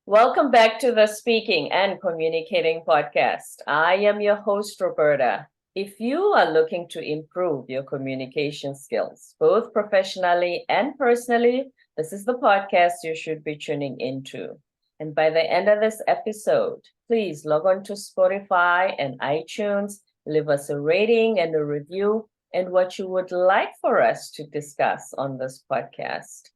Welcome back to the Speaking and Communicating podcast. I am your host, Roberta. If you are looking to improve your communication skills, both professionally and personally, this is the podcast you should be tuning into. And by the end of this episode, please log on to Spotify and iTunes, leave us a rating and a review, and what you would like for us to discuss on this podcast.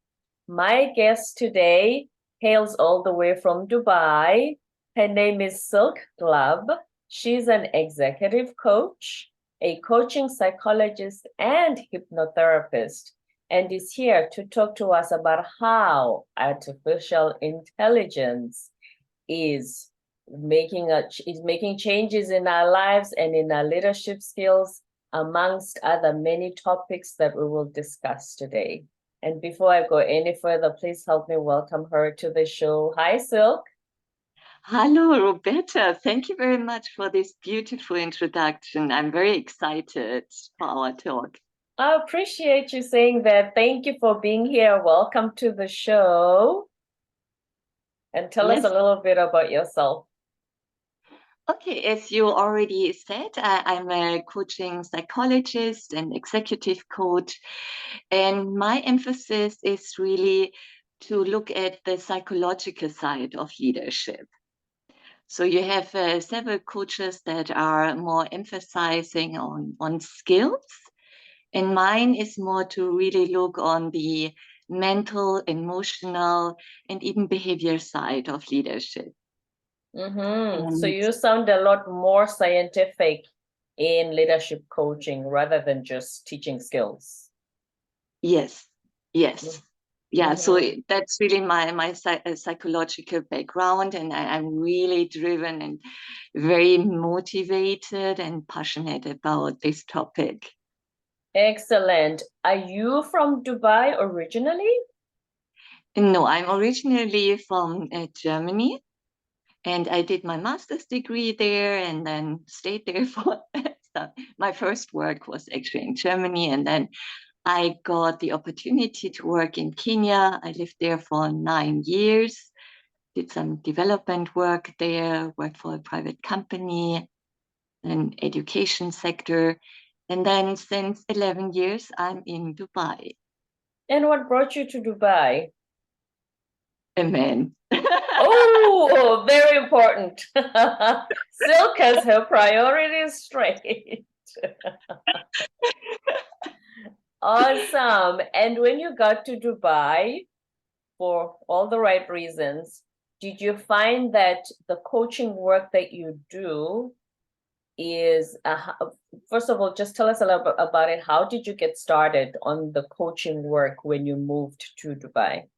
My guest today hails all the way from Dubai. Her name is Silke Glaab. She's an executive coach, a coaching psychologist, and hypnotherapist, and is here to talk to us about how artificial intelligence is making changes in our lives and in our leadership skills, amongst other many topics that we will discuss today. And before I go any further, please help me welcome her to the show. Hi, Silke. Hello, Roberta. Thank you very much for this beautiful introduction. I'm very excited for our talk. I appreciate you saying that. Thank you for being here. Welcome to the show. And tell us a little bit about yourself. Okay, as you already said, I'm a coaching psychologist and executive coach. And my emphasis is really to look at the psychological side of leadership. So you have several coaches that are more emphasizing on skills. And mine is more to really look on the mental, emotional, and even behavior side of leadership. So you sound a lot more scientific in leadership coaching rather than just teaching skills. Yes. Yeah, so that's really my psychological background, and I'm really driven and very motivated and passionate about this topic. Excellent. Are you from Dubai originally? No, I'm originally from Germany. And I did my master's degree there and then stayed there for my first work was actually in Germany. And then I got the opportunity to work in Kenya. I lived there for 9 years, did some development work there, worked for a private company, an education sector. And then since 11 years, I'm in Dubai. And what brought you to Dubai? A man. Oh, very important. Silke has her priorities straight. Awesome. And when you got to Dubai, for all the right reasons, did you find that the coaching work that you do is, first of all, just tell us a little bit about it. How did you get started on the coaching work when you moved to Dubai?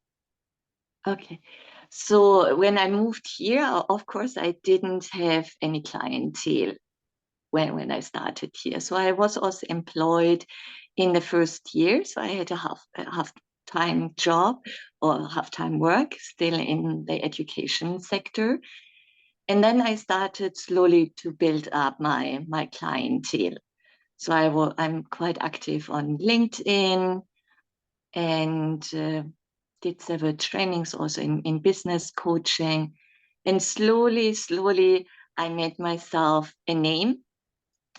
Okay. So when I moved here, of course, I didn't have any clientele when I started here. So I was also employed in the first year. So I had a half-time job or half-time work still in the education sector. And then I started slowly to build up my clientele. So I'm quite active on LinkedIn and did several trainings also in business coaching. And slowly, I made myself a name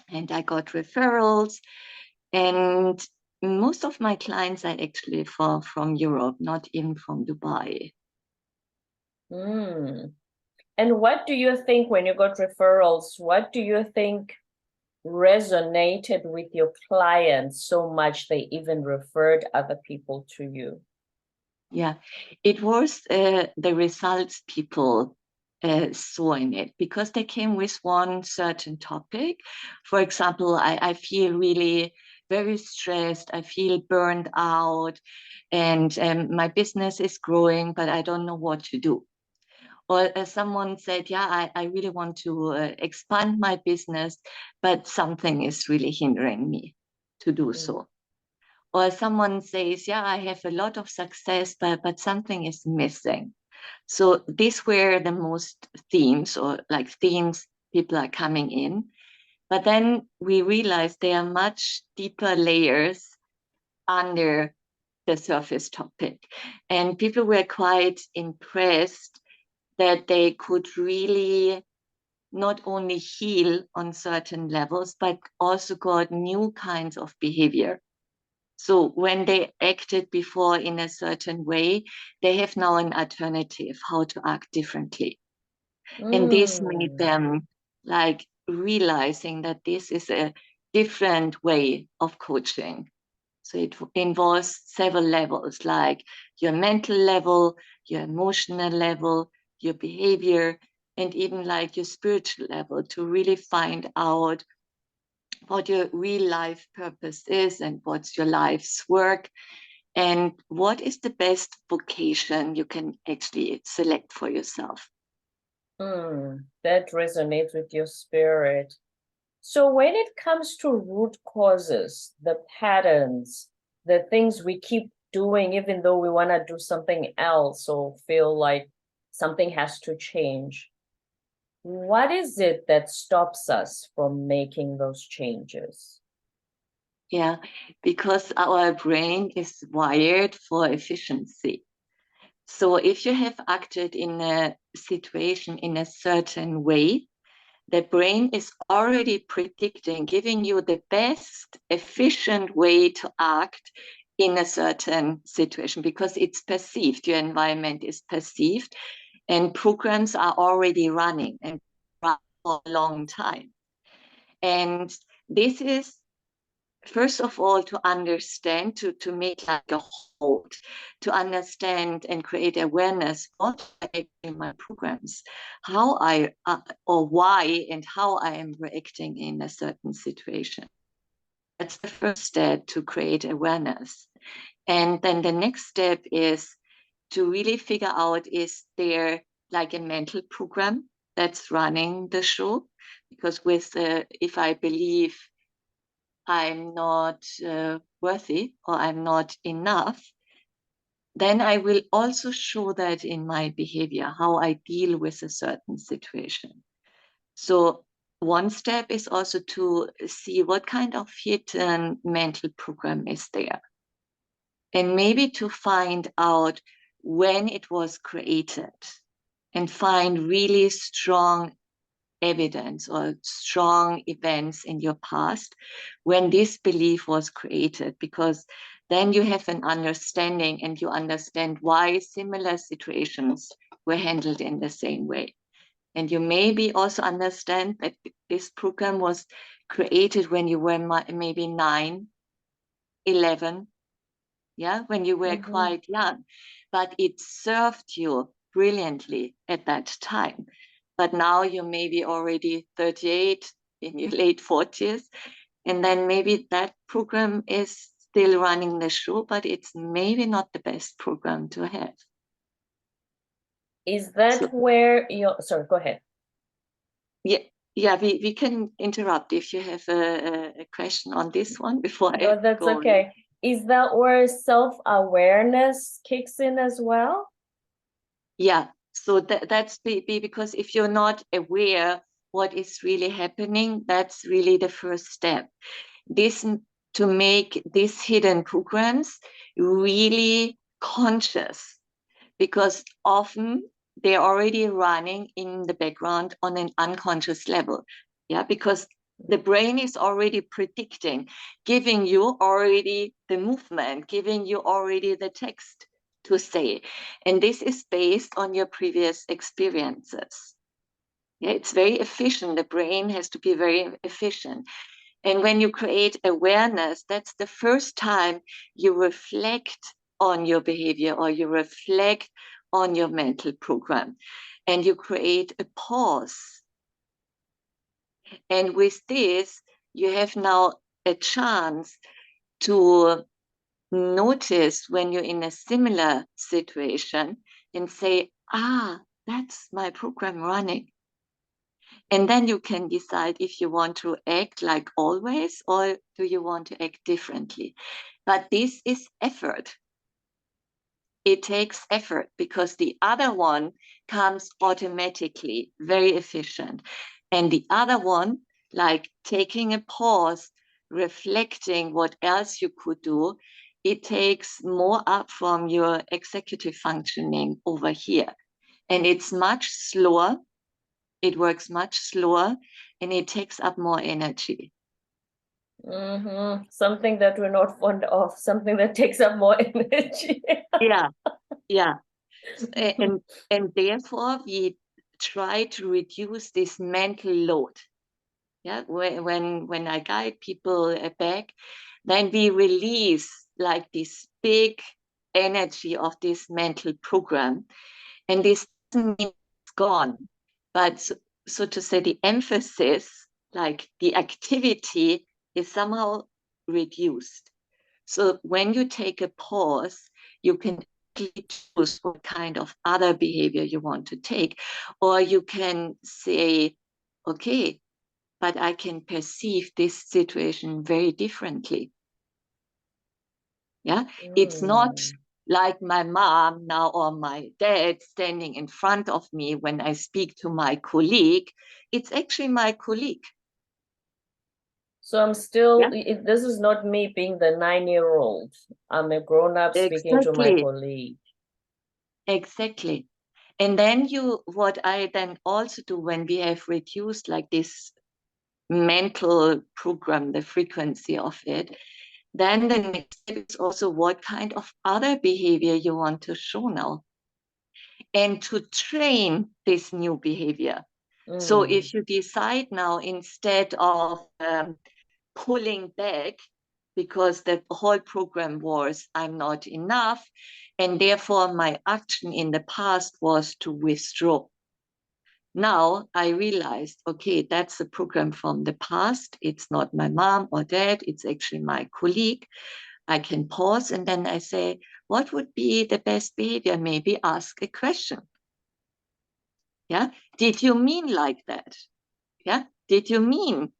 and I got referrals. And most of my clients are actually from Europe, not even from Dubai. And what do you think when you got referrals? What do you think resonated with your clients so much they even referred other people to you? Yeah, it was the results people saw in it because they came with one certain topic. For example, I feel really very stressed. I feel burned out and my business is growing, but I don't know what to do. Or someone said, yeah, I really want to expand my business, but something is really hindering me to do so. Or someone says, yeah, I have a lot of success, but something is missing. So these were the most themes people are coming in. But then we realized there are much deeper layers under the surface topic. And people were quite impressed that they could really not only heal on certain levels, but also got new kinds of behavior. So when they acted before in a certain way, they have now an alternative how to act differently. And this made them like realizing that this is a different way of coaching. So it involves several levels, like your mental level, your emotional level, your behavior, and even like your spiritual level, to really find out what your real life purpose is and what's your life's work and what is the best vocation you can actually select for yourself. That resonates with your spirit. So when it comes to root causes, the patterns, the things we keep doing, even though we want to do something else or feel like something has to change, what is it that stops us from making those changes? Yeah, because our brain is wired for efficiency. So if you have acted in a situation in a certain way, the brain is already predicting, giving you the best efficient way to act in a certain situation, because it's perceived, your environment is perceived, and programs are already running and run for a long time. And this is, first of all, to understand, to make like a hold, to understand and create awareness what are actually my programs, how I or why and how I am reacting in a certain situation. That's the first step, to create awareness. And then the next step is to really figure out, is there like a mental program that's running the show? Because with if I believe I'm not worthy or I'm not enough, then I will also show that in my behavior, how I deal with a certain situation. So one step is also to see what kind of hidden mental program is there. And maybe to find out when it was created and find really strong evidence or strong events in your past when this belief was created, because then you have an understanding and you understand why similar situations were handled in the same way. And you maybe also understand that this program was created when you were maybe 9, 11, yeah, when you were quite young, but it served you brilliantly at that time. But now you may be already 38, in your late 40s, and then maybe that program is still running the show, but it's maybe not the best program to have. Is that where you're, sorry, go ahead. Yeah, we can interrupt if you have a question on this one before I No, that's go okay. Is that where self-awareness kicks in as well? Yeah, so that's because if you're not aware what is really happening, that's really the first step. This, to make these hidden programs really conscious, because often they're already running in the background on an unconscious level. Yeah, because the brain is already predicting, giving you already the movement, giving you already the text to say. And this is based on your previous experiences. Yeah, it's very efficient. The brain has to be very efficient. And when you create awareness, that's the first time you reflect on your behavior or you reflect on your mental program, and you create a pause. And with this, you have now a chance to notice when you're in a similar situation and say, that's my program running. And then you can decide if you want to act like always or do you want to act differently. But this is effort. It takes effort because the other one comes automatically, very efficient. And the other one, like taking a pause, reflecting what else you could do, it takes more up from your executive functioning over here. And it's much slower. It works much slower, and it takes up more energy. Something that we're not fond of, something that takes up more energy. Yeah, yeah. And therefore we try to reduce this mental load. Yeah, when I guide people back, then we release like this big energy of this mental program, and this doesn't mean it's gone, but so to say, the emphasis, like the activity, is somehow reduced. So when you take a pause, you can choose what kind of other behavior you want to take, or you can say, okay, but I can perceive this situation very differently. Yeah, it's not like my mom now or my dad standing in front of me when I speak to my colleague. It's actually my colleague. So I'm still, this is not me being the 9-year-old. I'm a grown-up speaking to my colleague. Exactly. And then what I then also do when we have reduced like this mental program, the frequency of it, then the next step is also what kind of other behavior you want to show now, and to train this new behavior. So if you decide now, instead of pulling back because the whole program was I'm not enough, and therefore my action in the past was to withdraw. Now I realized, okay, that's a program from the past. It's not my mom or dad. It's actually my colleague. I can pause, and then I say, what would be the best behavior? Maybe ask a question. Yeah. Did you mean like that? Yeah. Did you mean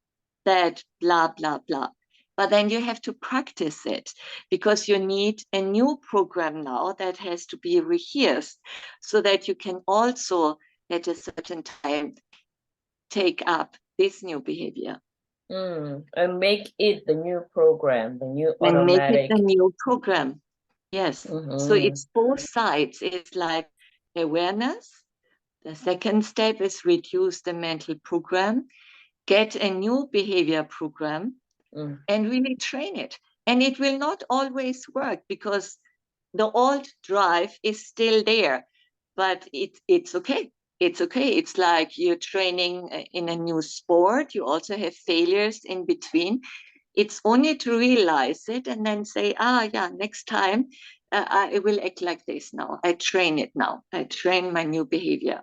that blah, blah, blah? But then you have to practice it, because you need a new program now that has to be rehearsed, so that you can also at a certain time take up this new behavior. And make it the new program, the new And make automatic. it the new program. Yes. So it's both sides. It's like awareness. The second step is reduce the mental program, get a new behavior program, and really train it. And it will not always work, because the old drive is still there, but it's okay. It's okay. It's like you're training in a new sport. You also have failures in between. It's only to realize it and then say, yeah, next time I will act like this now. I train it now. I train my new behavior.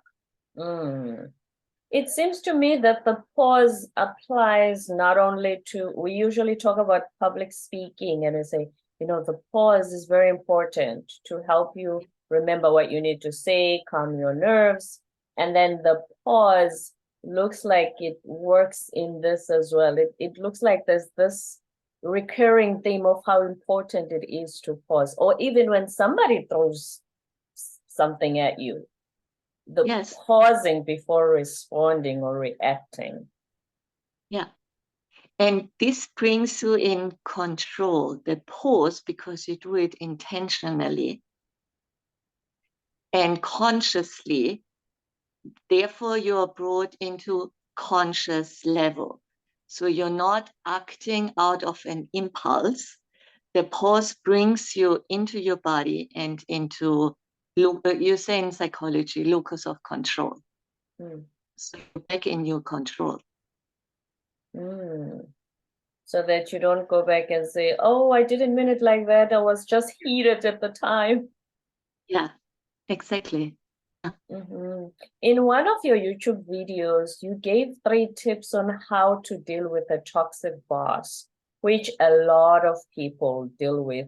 It seems to me that the pause applies not only to, we usually talk about public speaking and we say, the pause is very important to help you remember what you need to say, calm your nerves. And then the pause looks like it works in this as well. It looks like there's this recurring theme of how important it is to pause, or even when somebody throws something at you, the pausing before responding or reacting. Yeah. And this brings you in control, the pause, because you do it intentionally and consciously. Therefore, you are brought into conscious level. So you're not acting out of an impulse. The pause brings you into your body and into, you say in psychology, locus of control. So you're back in your control. So that you don't go back and say, oh, I didn't mean it like that. I was just heated at the time. Yeah, exactly. In one of your YouTube videos, you gave 3 tips on how to deal with a toxic boss, which a lot of people deal with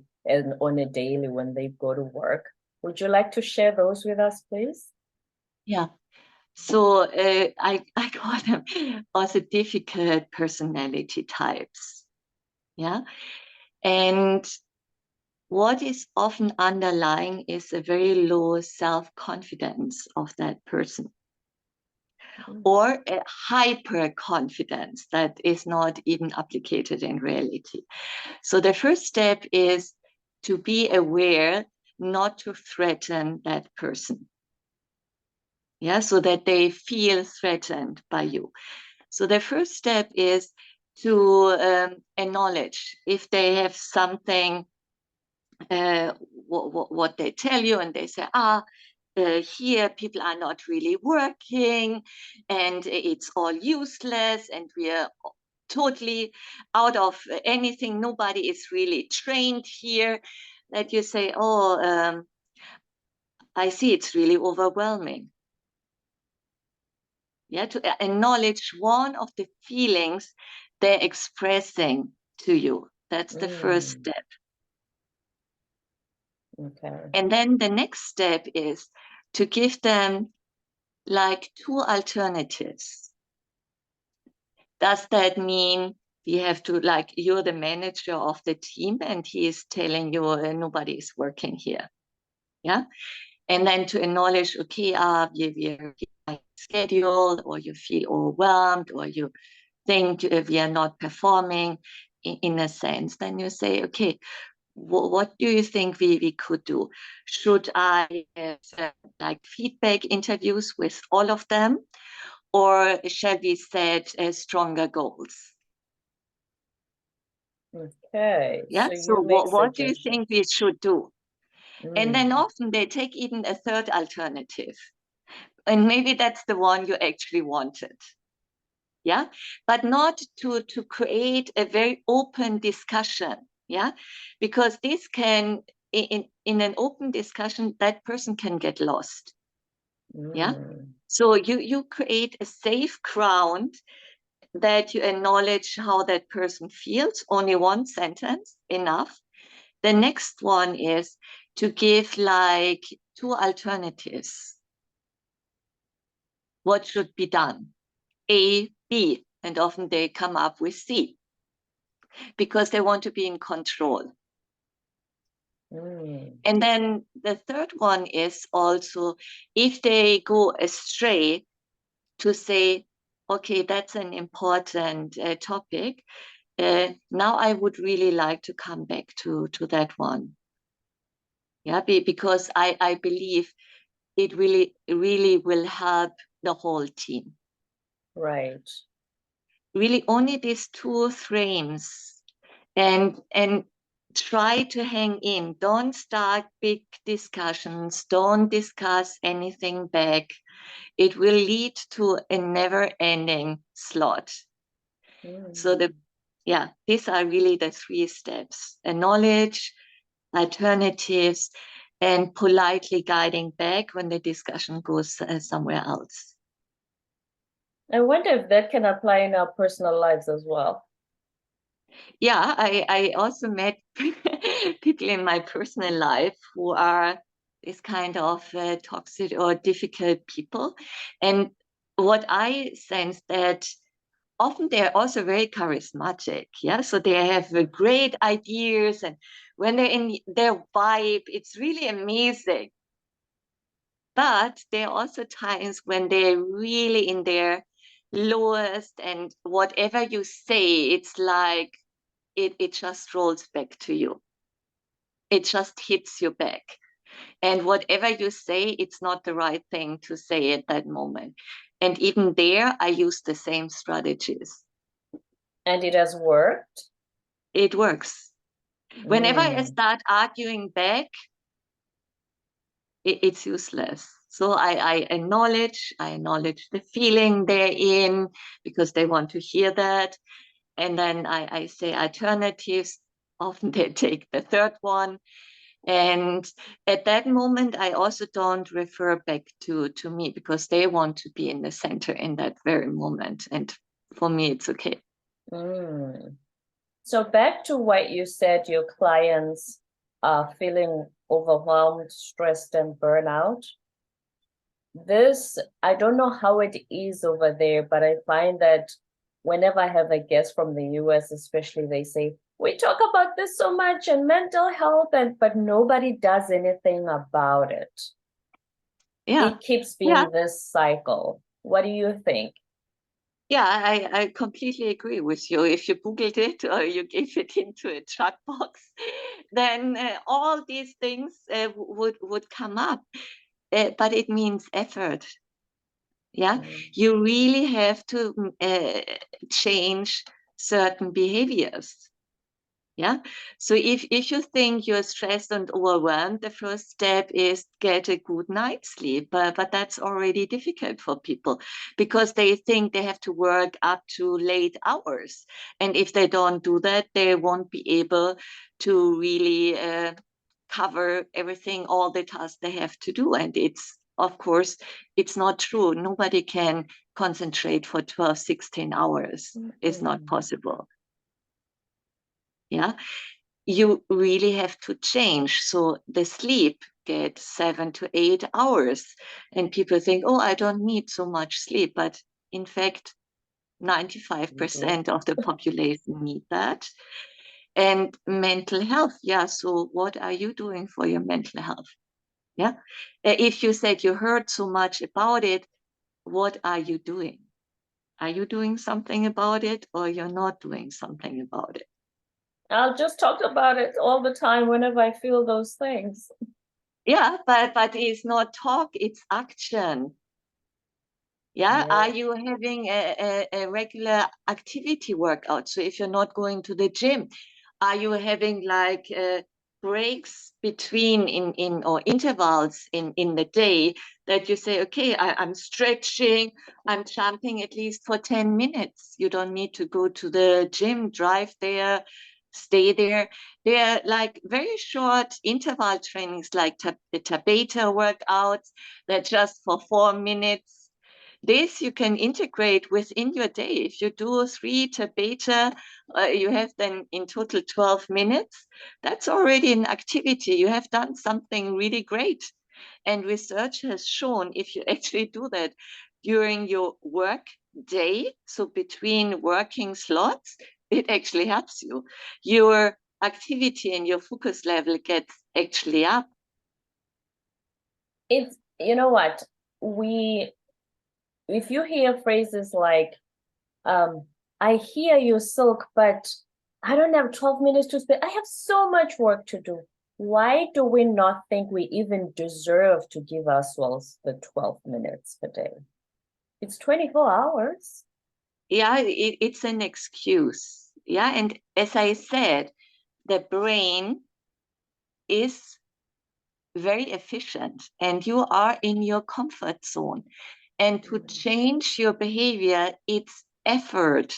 on a daily when they go to work. Would you like to share those with us, please? Yeah. So I call them also difficult personality types. Yeah. And what is often underlying is a very low self-confidence of that person, or a hyper-confidence that is not even applicated in reality. So the first step is to be aware not to threaten that person. Yeah, so that they feel threatened by you. So the first step is to acknowledge if they have something, what they tell you, and they say, here people are not really working and it's all useless and we are totally out of anything. Nobody is really trained here. That you say, I see it's really overwhelming. Yeah, to acknowledge one of the feelings they're expressing to you. That's the first step. Okay. And then the next step is to give them like 2 alternatives. Does that mean we have to, like, you're the manager of the team and he is telling you nobody is working here? Yeah. And then to acknowledge, okay, we're schedule, or you feel overwhelmed, or you think we are not performing in a sense. Then you say, okay, what do you think we could do? Should I have like feedback interviews with all of them? Or shall we set stronger goals? Okay. Yeah. So what do you think we should do? And then often they take even a third alternative. And maybe that's the one you actually wanted. Yeah. But not to create a very open discussion. Yeah. Because this can, in an open discussion, that person can get lost. Yeah. So you create a safe ground that you acknowledge how that person feels. Only one sentence, enough. The next one is to give like 2 alternatives. What should be done? A, B, and often they come up with C because they want to be in control. And then the third one is also, if they go astray, to say, okay, that's an important topic. Now I would really like to come back to that one. Yeah, because I believe it really will help the whole team. Right. Really only these 2 frames, and try to hang in. Don't start big discussions. Don't discuss anything back. It will lead to a never-ending slot. So these are really the 3 steps: acknowledge, alternatives, and politely guiding back when the discussion goes somewhere else. I wonder if that can apply in our personal lives as well. Yeah, I also met people in my personal life who are this kind of toxic or difficult people. And what I sense that often they're also very charismatic. Yeah, so they have great ideas, and when they're in their vibe, it's really amazing. But there are also times when they're really in their lowest, and whatever you say, it's like it just rolls back to you. It just hits you back. And whatever you say, it's not the right thing to say at that moment. And even there, I use the same strategies. And it has worked? It works. Whenever I start arguing back, it's useless. So I acknowledge the feeling they're in, because they want to hear that. And then I say alternatives. Often they take the third one. And at that moment, I also don't refer back to me, because they want to be in the center in that very moment. And for me, it's okay. So back to what you said, your clients are feeling overwhelmed, stressed, and burnout. This, I don't know how it is over there, but I find that whenever I have a guest from the US, especially, they say, we talk about this so much and mental health, but nobody does anything about it. Yeah. It keeps being this cycle. What do you think? Yeah, I completely agree with you. If you Googled it or you gave it into a chat box, then all these things would come up. But it means effort. Yeah, you really have to change certain behaviors. Yeah, so if you think you're stressed and overwhelmed, the first step is get a good night's sleep. But that's already difficult for people because they think they have to work up to late hours. And if they don't do that, they won't be able to really cover everything, all the tasks they have to do. And it's, of course, it's not true. Nobody can concentrate for 12, 16 hours. It's not possible. Yeah, you really have to change. So the sleep gets 7 to 8 hours. And people think, oh, I don't need so much sleep. But in fact, 95% of the population need that. And mental health. Yeah, so what are you doing for your mental health? Yeah, if you said you heard so much about it, what are you doing? Are you doing something about it, or you're not doing something about it? I'll just talk about it all the time whenever I feel those things. Yeah, but it's not talk, it's action. Yeah, are you having a regular activity workout? So if you're not going to the gym, are you having like breaks between in or intervals in the day that you say, okay, I'm stretching, I'm jumping at least for 10 minutes. You don't need to go to the gym, drive there, stay there. They're like very short interval trainings like the 𝒕𝒂𝒊𝒏𝑩𝒐𝒔𝒕 workouts. They're just for 4 minutes. This you can integrate within your day. If you do 3 𝒕𝒂𝒊𝒏𝒐𝒔𝒕, you have then in total 12 minutes. That's already an activity. You have done something really great. And research has shown if you actually do that during your work day, so between working slots, it actually helps you. Your activity and your focus level gets actually up. It's, you know what, if you hear phrases like, I hear you, Silke, but I don't have 12 minutes to spend. I have so much work to do. Why do we not think we even deserve to give ourselves the 12 minutes per day? It's 24 hours. Yeah, it's an excuse. Yeah, and as I said, the brain is very efficient and you are in your comfort zone. And to change your behavior, it's effort.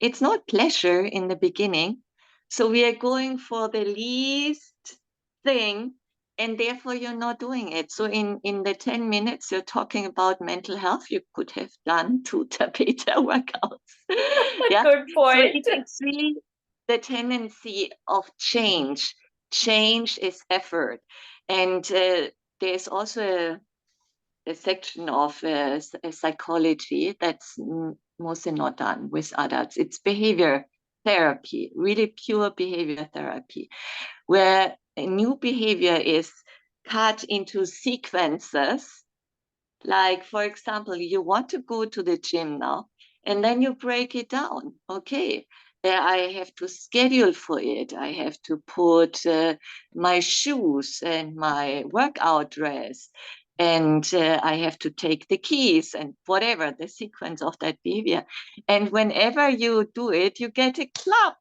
It's not pleasure in the beginning. So we are going for the least thing, and therefore you're not doing it. So in the 10 minutes you're talking about mental health, you could have done 2 𝒕𝒂𝒊𝒏𝒐𝒔𝒕 workouts. Yeah. Good point. So it's really the tendency of change. Change is effort. And there's also a section of psychology that's mostly not done with adults. It's behavior therapy, really pure behavior therapy, where a new behavior is cut into sequences. Like, for example, you want to go to the gym now, and then you break it down. Okay, I have to schedule for it. I have to put my shoes and my workout dress, and I have to take the keys and whatever the sequence of that behavior. And whenever you do it, you get a clap.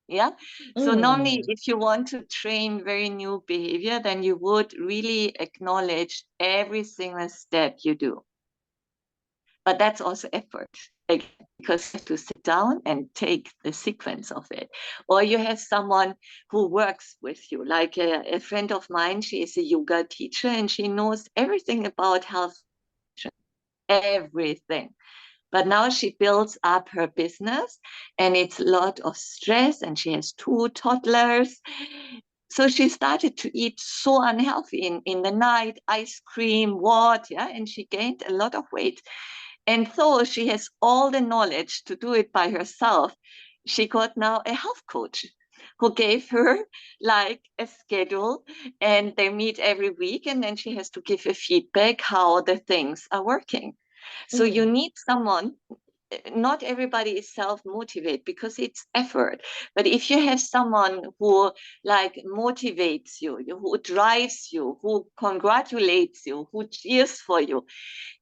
Yeah. So normally, if you want to train very new behavior, then you would really acknowledge every single step you do. But that's also effort, like, because you have to sit down and take the sequence of it. Or you have someone who works with you, like a friend of mine. She is a yoga teacher and she knows everything about health, everything. But now she builds up her business and it's a lot of stress and she has 2 toddlers. So she started to eat so unhealthy in the night, ice cream, what, yeah, and she gained a lot of weight. And so she has all the knowledge to do it by herself. She got now a health coach who gave her like a schedule and they meet every week and then she has to give a feedback how the things are working. So you need someone not everybody is self-motivated because it's effort. But if you have someone who like motivates you, who drives you, who congratulates you, who cheers for you,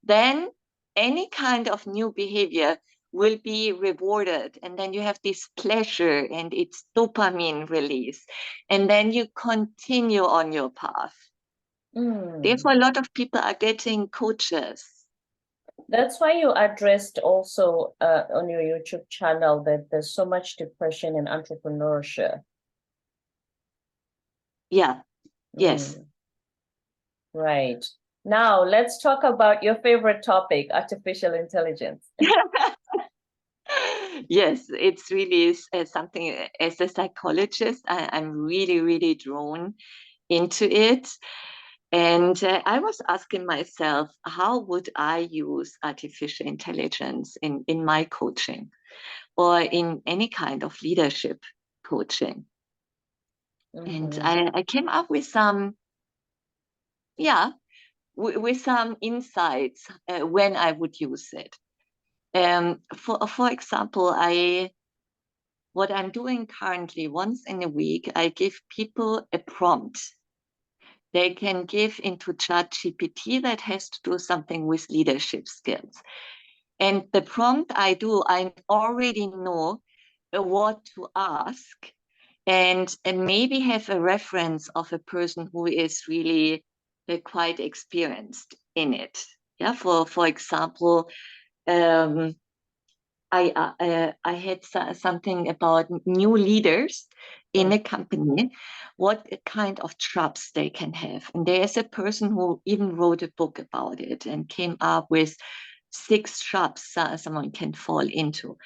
then any kind of new behavior will be rewarded. And then you have this pleasure and it's dopamine release. And then you continue on your path. Therefore, a lot of people are getting coaches. That's why you addressed also on your YouTube channel that there's so much depression in entrepreneurship. Yeah, yes. Right. Now, let's talk about your favorite topic, artificial intelligence. Yes, it's really something as a psychologist, I'm really, really drawn into it. And I was asking myself, how would I use artificial intelligence in my coaching or in any kind of leadership coaching? And I came up with some, with some insights when I would use it. For example, what I'm doing currently, once in a week, I give people a prompt. They can give into 𝒕𝒂𝒊𝒏𝑡 that has to do something with leadership skills. And the prompt I already know what to ask and maybe have a reference of a person who is really quite experienced in it. Yeah, for example, I had something about new leaders in a company, what kind of jobs they can have. And there's a person who even wrote a book about it and came up with 6 jobs someone can fall into.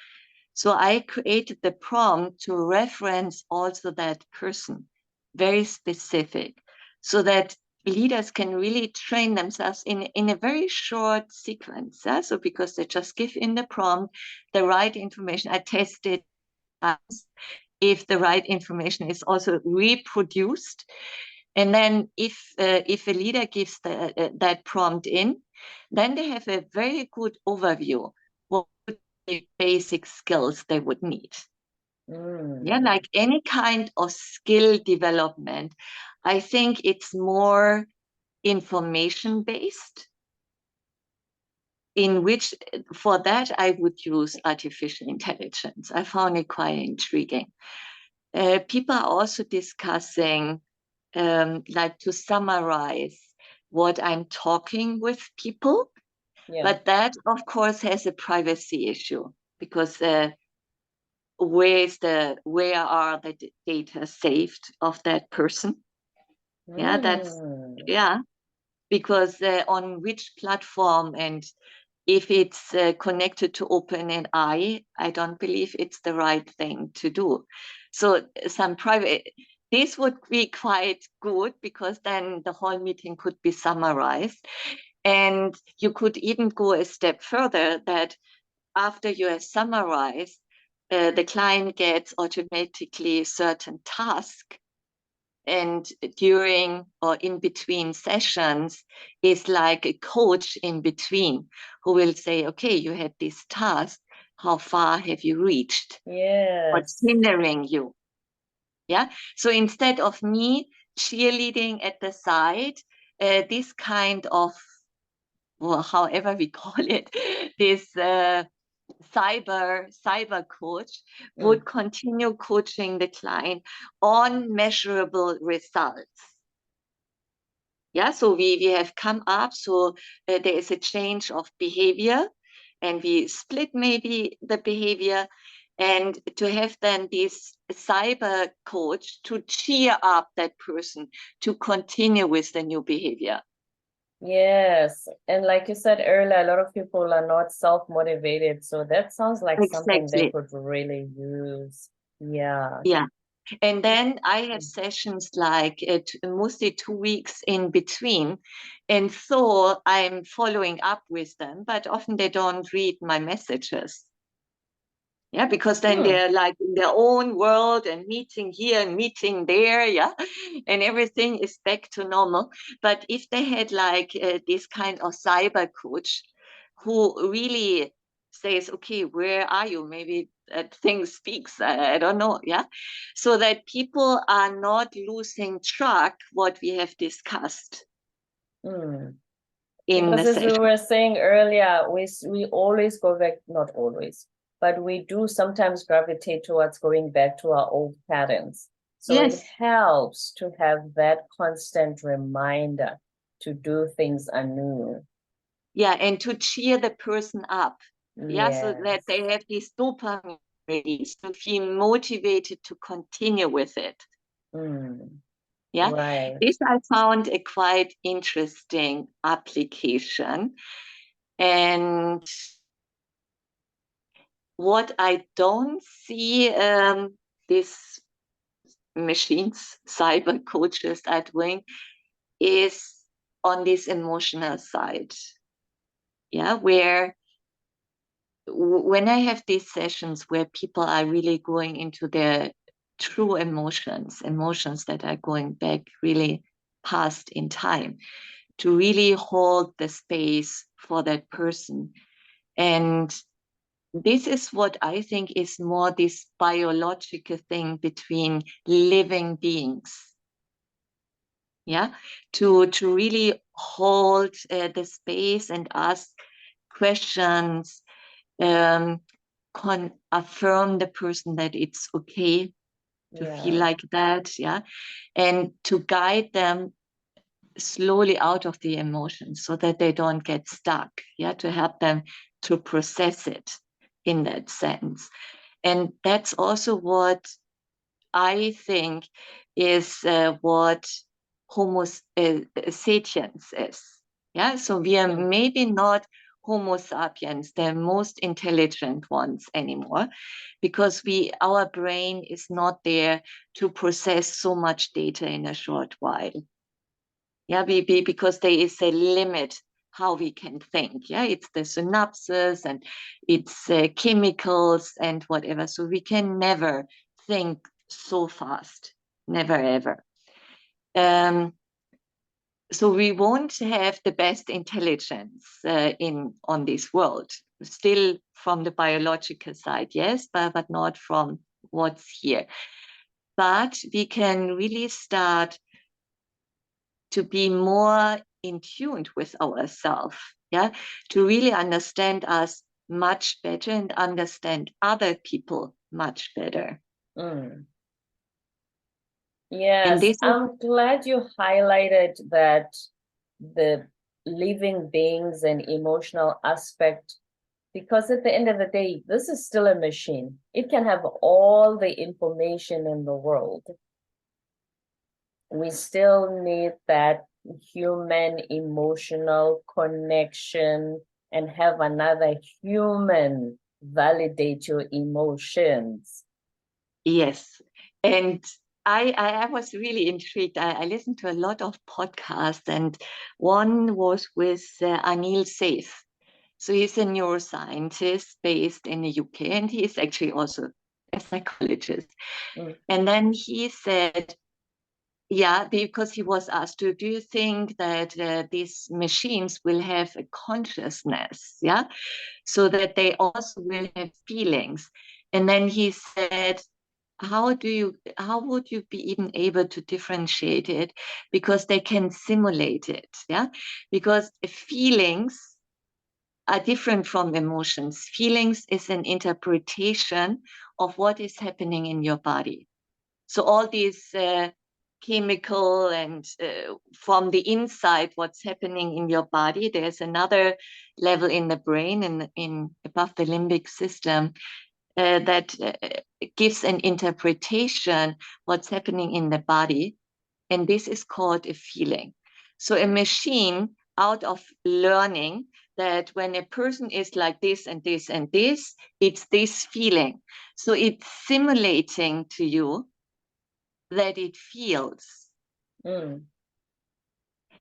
So I created the prompt to reference also that person, very specific, so that leaders can really train themselves in a very short sequence. So because they just give in the prompt, the right information, I tested if the right information is also reproduced. And then if a leader gives that prompt in, then they have a very good overview what the basic skills they would need. Yeah, like any kind of skill development, I think it's more information-based, in which for that I would use artificial intelligence. I found it quite intriguing. People are also discussing, like to summarize what I'm talking with people, but that of course has a privacy issue because where are the data saved of that person? Yeah, because on which platform, and if it's connected to OpenAI, I don't believe it's the right thing to do. So this would be quite good because then the whole meeting could be summarized. And you could even go a step further that after you have summarized, the client gets automatically certain tasks, and during or in between sessions is like a coach in between who will say, okay, you had this task, how far have you reached? What's hindering you? Yeah, so instead of me cheerleading at the side, this kind of, well, however we call it, this cyber coach would continue coaching the client on measurable results. Yeah, so we have come up, so there is a change of behavior and we split maybe the behavior, and to have then this cyber coach to cheer up that person to continue with the new behavior. Yes, and like you said earlier, a lot of people are not self-motivated, so that sounds like something they could really use. Yeah. And then I have sessions like mostly 2 weeks in between, and so I'm following up with them, but often they don't read my messages. Yeah, because then they're like in their own world and meeting here and meeting there, yeah, and everything is back to normal. But if they had like this kind of cyber coach who really says, okay, where are you? Maybe that thing speaks, I don't know, yeah? So that people are not losing track what we have discussed in Because the as we session. were saying earlier, we always go back, not always, but we do sometimes gravitate towards going back to our old patterns. So it Yes, helps to have that constant reminder to do things anew. yeah, and to cheer the person up, yeah, so that Yes. they have this dopamine release to feel motivated to continue with it. Mm, Yeah, right. this I found a quite interesting application. And what I don't see these machines, cyber coaches are doing is on this emotional side. Yeah, where when I have these sessions where people are really going into their true emotions, emotions that are going back really past in time, to really hold the space for that person. And this is what I think is more this biological thing between living beings. Yeah, to really hold the space and ask questions, affirm the person that it's okay to feel Yeah. like that, yeah, and to guide them slowly out of the emotions so that they don't get stuck, yeah, to help them to process it in that sense. And that's also what I think is what Homo sapiens is. Yeah, so we are maybe not Homo sapiens, the most intelligent ones anymore, because our brain is not there to process so much data in a short while. Yeah, because there is a limit how we can think. Yeah, it's the synapses and it's chemicals and whatever. So we can never think so fast, never ever. So we won't have the best intelligence on this world. Still from the biological side, yes, but not from what's here. But we can really start to be more in tune with ourselves, yeah, to really understand us much better and understand other people much better. Mm. And Yes, this is, I'm glad you highlighted that the living beings and emotional aspect, because at the end of the day, this is still a machine. It can have all the information in the world. We still need that human emotional connection and have another human validate your emotions. yes. And I was really intrigued. I listened to a lot of podcasts, and one was with Anil Seth. So he's a neuroscientist based in the UK, and he is actually also a psychologist. Mm. And then he said, yeah, because he was asked, do you think that these machines will have a consciousness? Yeah, so that they also will have feelings. And then he said, how would you be even able to differentiate it? Because they can simulate it, yeah? Because feelings are different from emotions. Feelings is an interpretation of what is happening in your body. So all these chemical and from the inside, what's happening in your body, there's another level in the brain in above the limbic system that gives an interpretation what's happening in the body. And this is called a feeling. So a machine out of learning that when a person is like this and this and this, it's this feeling. So it's simulating to you that it feels,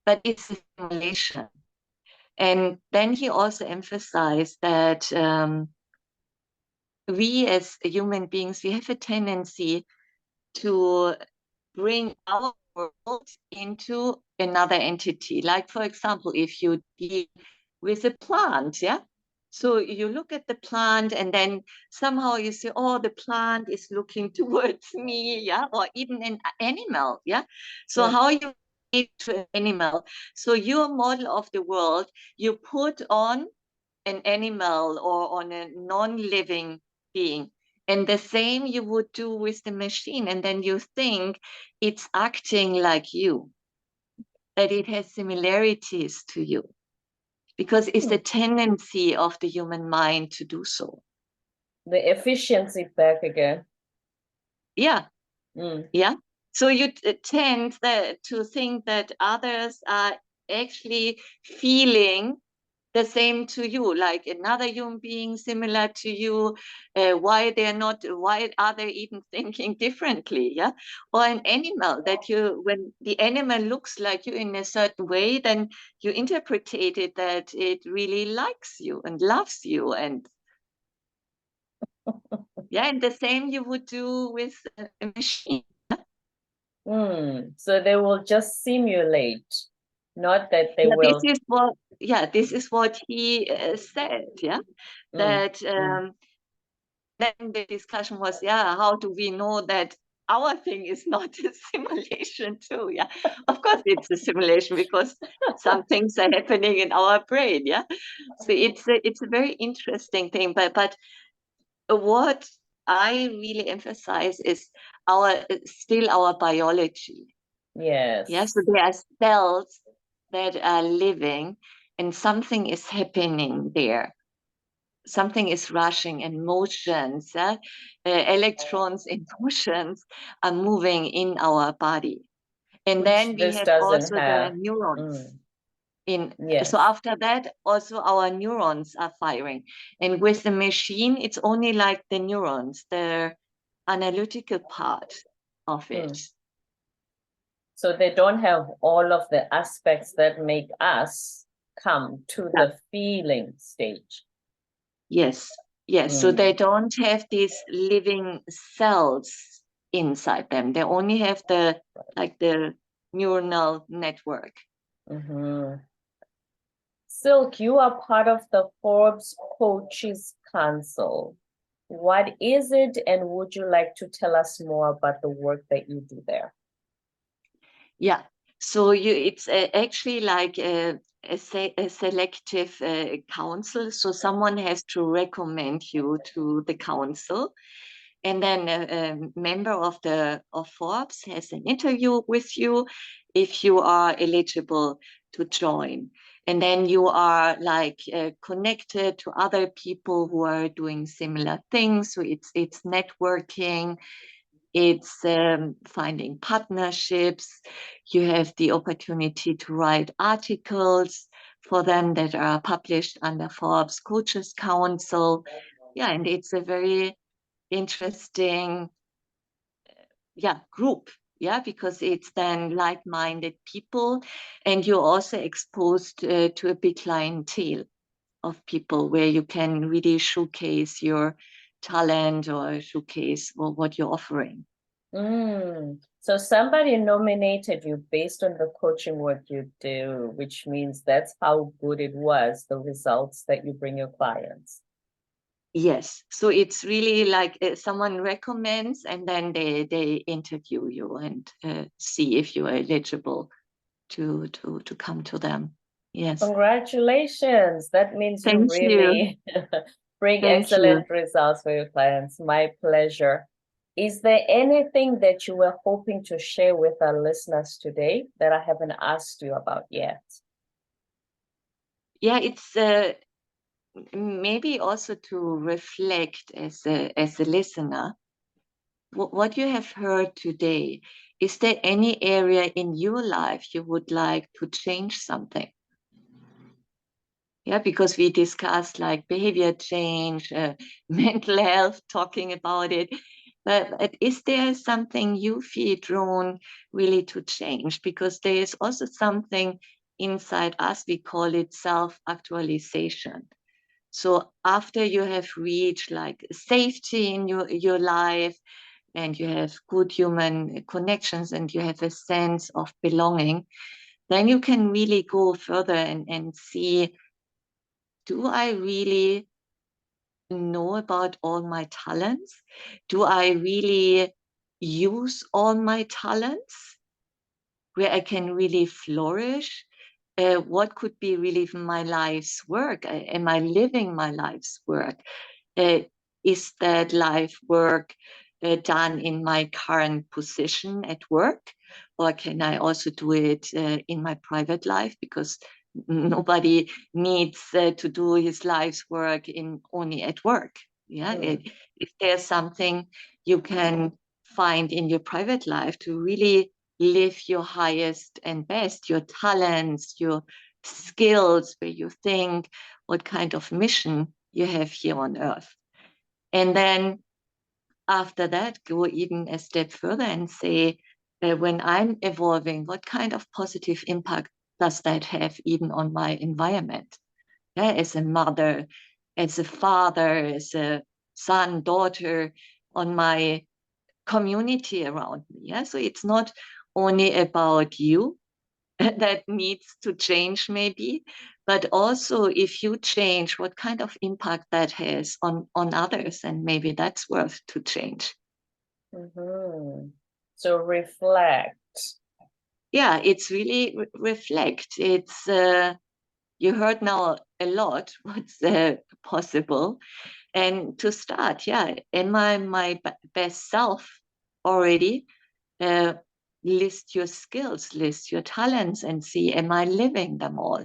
but it's a simulation. And then he also emphasized that we as human beings, we have a tendency to bring our world into another entity. Like, for example, if you deal with a plant, yeah, So you look at the plant and then somehow you say, oh, the plant is looking towards me, yeah, or even an animal, yeah. So Mm. how you relate to an animal. So your model of the world, you put on an animal or on a non-living being. And the same you would do with the machine. And then you think it's acting like you, that it has similarities to you, because it's the tendency of the human mind to do so. The efficiency back again. Yeah, Mm. yeah. So you tend to think that others are actually feeling the same to you, like another human being similar to you. Why are they even thinking differently? Yeah, or an animal that when the animal looks like you in a certain way, then you interpretate it that it really likes you and loves you, and yeah, and the same you would do with a machine. So they will just simulate, not that they Yeah, will. this is what he said. Yeah, that then the discussion was, yeah, how do we know that our thing is not a simulation too? Yeah, of course it's a simulation because some things are happening in our brain. Yeah, so it's a very interesting thing. But what I really emphasize is still our biology. Yes. Yeah, so there are cells that are living, and something is happening there. Something is rushing, and motions, electrons in motions are moving in our body. And Which then we this have doesn't also the have. neurons. So Yes. after that, also our neurons are firing. And with the machine, it's only like the neurons, the analytical part of it. So they don't have all of the aspects that make us come to Yeah. the feeling stage. Yes, yes. So they don't have these living cells inside them. They only have the neuronal network. Silke, you are part of the Forbes Coaches Council. What is it, and would you like to tell us more about the work that you do there? Yeah. So it's actually like a selective council. So someone has to recommend you to the council, and then a member of Forbes has an interview with you if you are eligible to join. And then you are like connected to other people who are doing similar things. So it's networking, it's finding partnerships. You have the opportunity to write articles for them that are published under Forbes Coaches Council. Yeah, and it's a very interesting group, because it's then like-minded people, and you're also exposed to a big clientele of people where you can really showcase your talent or showcase what you're offering. So somebody nominated you based on the coaching work you do, which means that's how good it was, the results that you bring your clients. Yes, so it's really like someone recommends, and then they interview you and see if you are eligible to come to them. Yes. Congratulations. That means you Thank really bring Thank excellent you. results for your clients. My pleasure. Is there anything that you were hoping to share with our listeners today that I haven't asked you about yet? Yeah, it's maybe also to reflect as a listener what you have heard today. Is there any area in your life you would like to change something? Yeah, because we discussed like behavior change, mental health, talking about it. But is there something you feel drawn really to change? Because there is also something inside us, we call it self-actualization. So after you have reached like safety in your life, and you have good human connections, and you have a sense of belonging, then you can really go further and see do I really know about all my talents? Do I really use all my talents where I can really flourish? What could be really my life's work? Am I living my life's work? Is that life work done in my current position at work? Or can I also do it in my private life? Because nobody needs to do his life's work only at work. Yeah, if there's something you can find in your private life to really live your highest and best, your talents, your skills, where you think what kind of mission you have here on earth. And then after that, go even a step further and say, when I'm evolving, what kind of positive impact does that have even on my environment? Yeah, as a mother, as a father, as a son, daughter, on my community around me. Yeah, so it's not only about you that needs to change maybe, but also if you change, what kind of impact that has on others, and maybe that's worth to change. So reflect. Yeah, it's really reflect. It's you heard now a lot what's possible, and to start, yeah, am I my best self already? List your skills, list your talents, and see, am I living them all?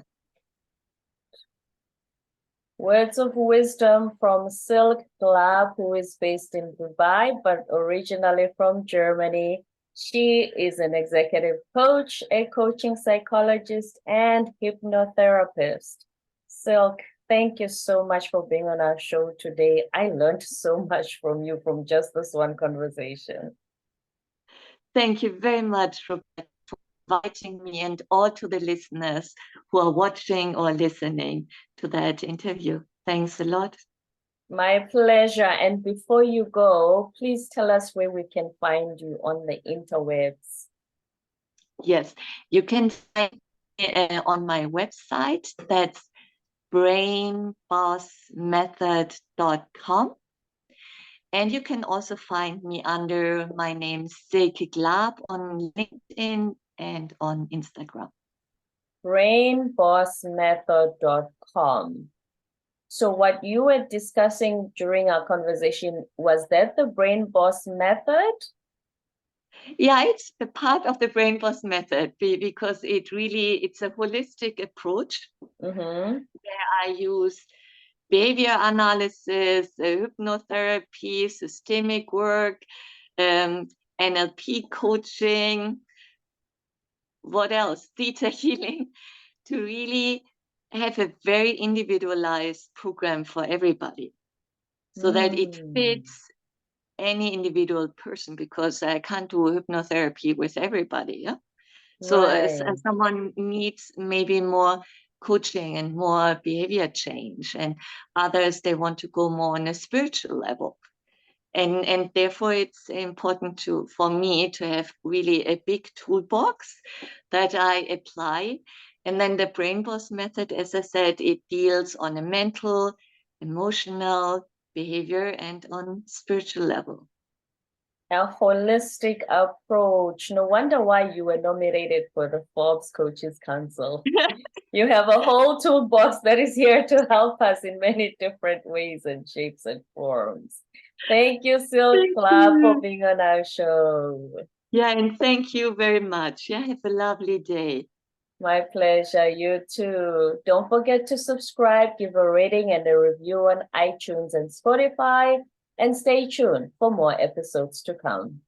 Words of wisdom from Silke Glaab, who is based in Dubai, but originally from Germany. She is an executive coach, a coaching psychologist, and hypnotherapist. Silke, thank you so much for being on our show today. I learned so much from you from just this one conversation. Thank you very much for inviting me, and all to the listeners who are watching or listening to that interview. Thanks a lot. My pleasure. And before you go, please tell us where we can find you on the interwebs. Yes, you can find me on my website. That's brainbossmethod.com. And you can also find me under my name, Silke Glaab, on LinkedIn and on Instagram. BrainBossMethod.com. So what you were discussing during our conversation, was that the BrainBoss Method? Yeah, it's a part of the BrainBoss Method because it's a holistic approach where I use behavior analysis, hypnotherapy, systemic work, NLP coaching, what else? Theta healing, to really have a very individualized program for everybody so that it fits any individual person, because I can't do hypnotherapy with everybody. Yeah. So as someone needs maybe more coaching and more behavior change, and others, they want to go more on a spiritual level. And therefore it's important for me to have really a big toolbox that I apply. And then the BrainBoss Method, as I said, it deals on a mental, emotional, behavior, and on spiritual level. A holistic approach. No wonder why you were nominated for the Forbes Coaches Council. You have a whole toolbox that is here to help us in many different ways and shapes and forms. Thank you, Silke Glaab, for being on our show. Yeah, and thank you very much. Yeah, have a lovely day. My pleasure. You too. Don't forget to subscribe, give a rating and a review on iTunes and Spotify, and stay tuned for more episodes to come.